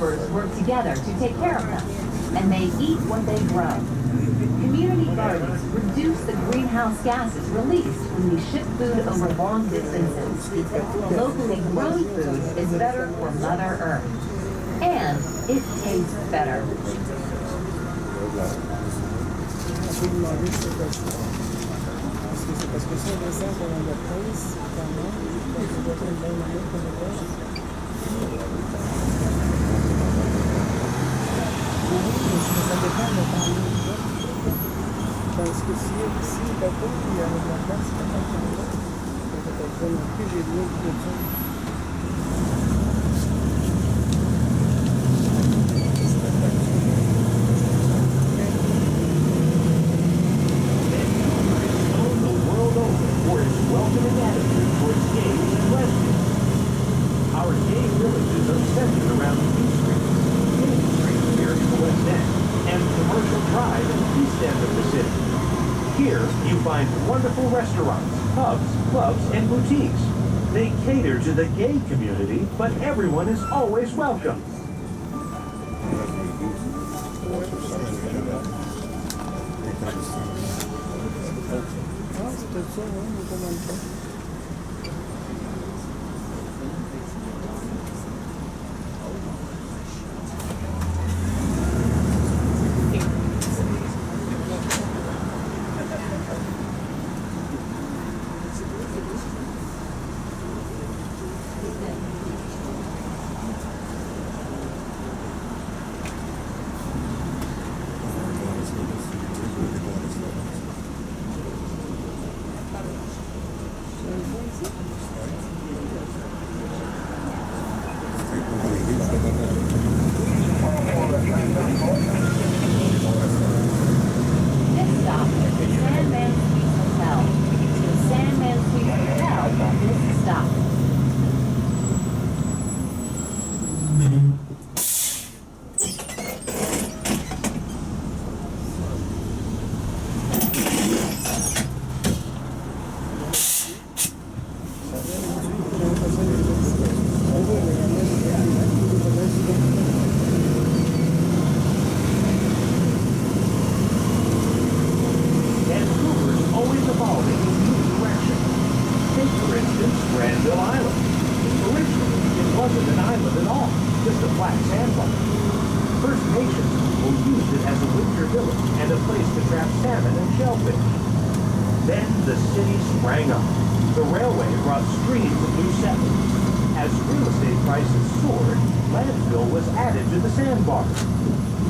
neighbors work together to take care of them, and they eat what they grow. Community gardens reduce the greenhouse gases released when we ship food over long distances. Locally grown food is better for Mother Earth, and it tastes better. Parce que si on descend dans la presse, quand même, quand on doit faire une bonne manière pour le faire. Oui, mais ça dépend de la temps. Parce que si le bateau, il y a de la place, c'est pas comme ça. Donc, pas non plus, j'ai de l'eau de ça. Here, you find wonderful restaurants, pubs, clubs, and boutiques. They cater to the gay community, but everyone is always welcome.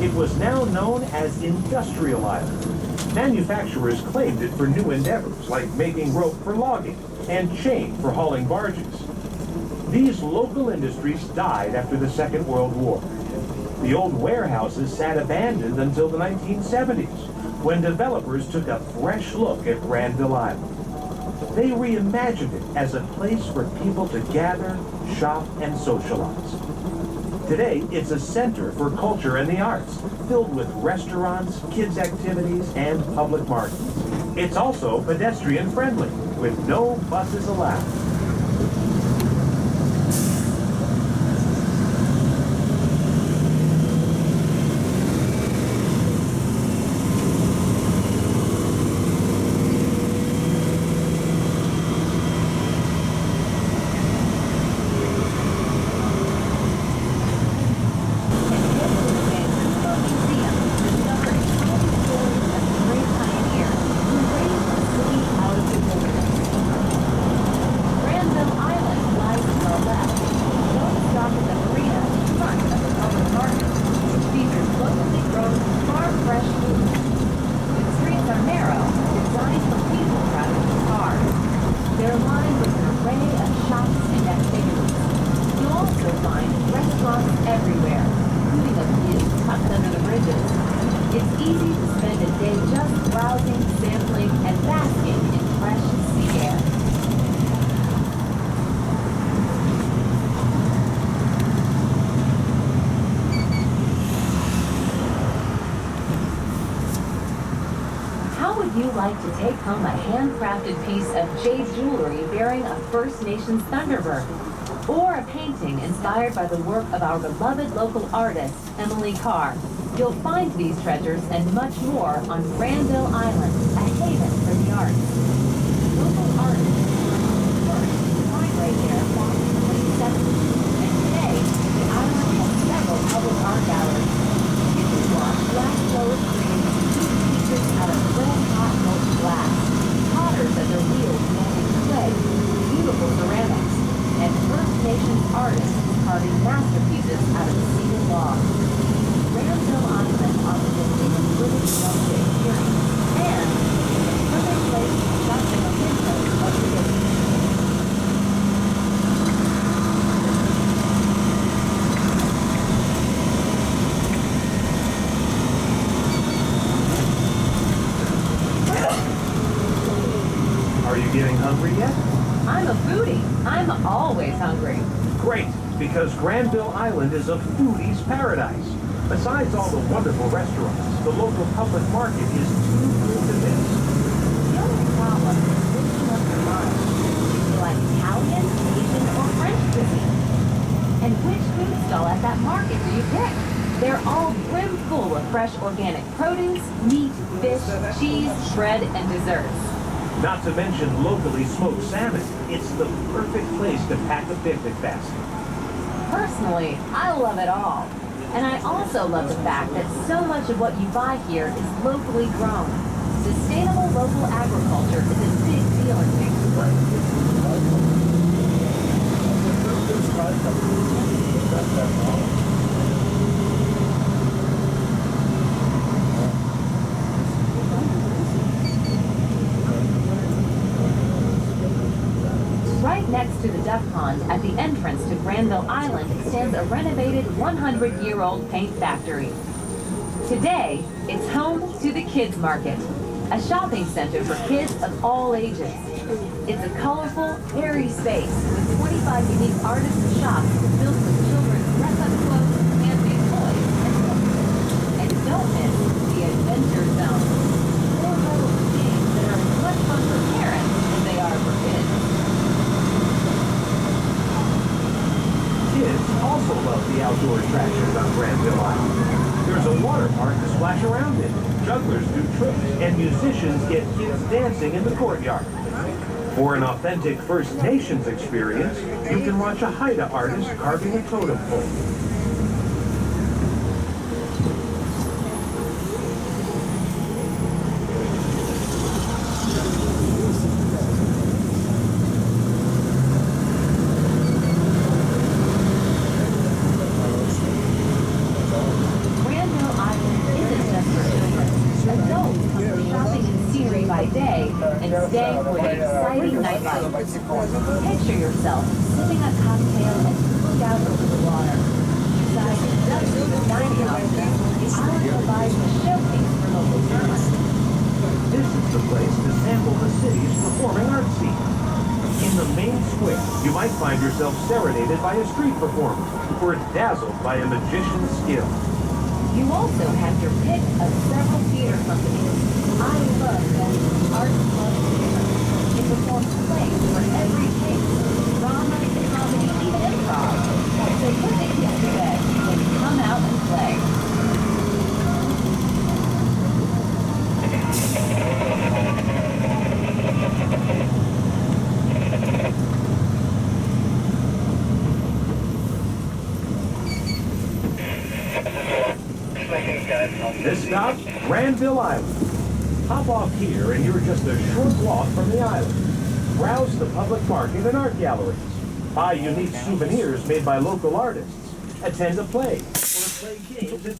It was now known as Industrial Island. Manufacturers claimed it for new endeavors like making rope for logging and chain for hauling barges. These local industries died after the Second World War. The old warehouses sat abandoned until the 1970s, when developers took a fresh look at Granville Island. They reimagined it as a place for people to gather, shop, and socialize. Today, it's a center for culture and the arts, filled with restaurants, kids' activities, and public markets. It's also pedestrian-friendly, with no buses allowed. Like to take home a handcrafted piece of jade jewelry bearing a First Nations Thunderbird? or a painting inspired by the work of our beloved local artist, Emily Carr. You'll find these treasures and much more on Granville Island, a haven for the arts. Local artists were first right there back in the late 70s, and today, the island has several public art galleries. You can watch black clothes creating unique features out of red-hot molten glass, potters at their wheels molding clay, beautiful ceramics, and First Nations artists carving masterpieces out of cedar logs. Granville Island offers a really lovely experience, and it's a perfect place to shop in the window of the city. Are you getting hungry yet? I'm a foodie. I'm always hungry. Great, because Granville Island is a foodie's paradise. Besides all the wonderful restaurants, the local public market is too good to miss. The only problem is which one you like. Do you like Italian, Asian, or French cuisine? And which food stall at that market do you pick? They're all brim full of fresh organic produce, meat, fish, cheese, bread, and desserts. Not to mention locally smoked salmon. It's the perfect place to pack a picnic basket. Personally, I love it all. And I also love the fact that so much of what you buy here is locally grown. Sustainable local agriculture is a big deal in Vancouver. Right next to the duck pond at the entrance to Granville Island stands a renovated 100-year-old paint factory. Today, it's home to the Kids Market, a shopping center for kids of all ages. It's a colorful, airy space with 25 unique artists' shops filled with children's dress-up clothes, handmade toys, and books. And don't miss the Adventure Zone. 4 levels of games that are as much fun for parents as they are for kids. Kids also love the outdoor attractions on Granville Island. There's a water park to splash around in, jugglers do tricks, and musicians get kids dancing in the courtyard. For an authentic First Nations experience, you can watch a Haida artist carving a totem pole. Granville Island isn't just for children. Adults come for shopping and scenery by day and staying for the exciting nightlife. Picture yourself sipping a cocktail and look out over the water. Beside dozens of dining options, the island provides a showcase for local talent. This is the place to sample the city's performing arts scene. In the main square, you might find yourself serenaded by a street performer or dazzled by a magician's skill. You also have your pick of several theater companies. I love that Art Club Theater. It performs plays for every taste. Drama, comedy, even improv. So put the kids to bed and come out and play. This stop, Granville Island. Hop off here and you're just a short walk from the island. Browse the public market and art galleries. Buy unique souvenirs made by local artists. Attend a play or play games.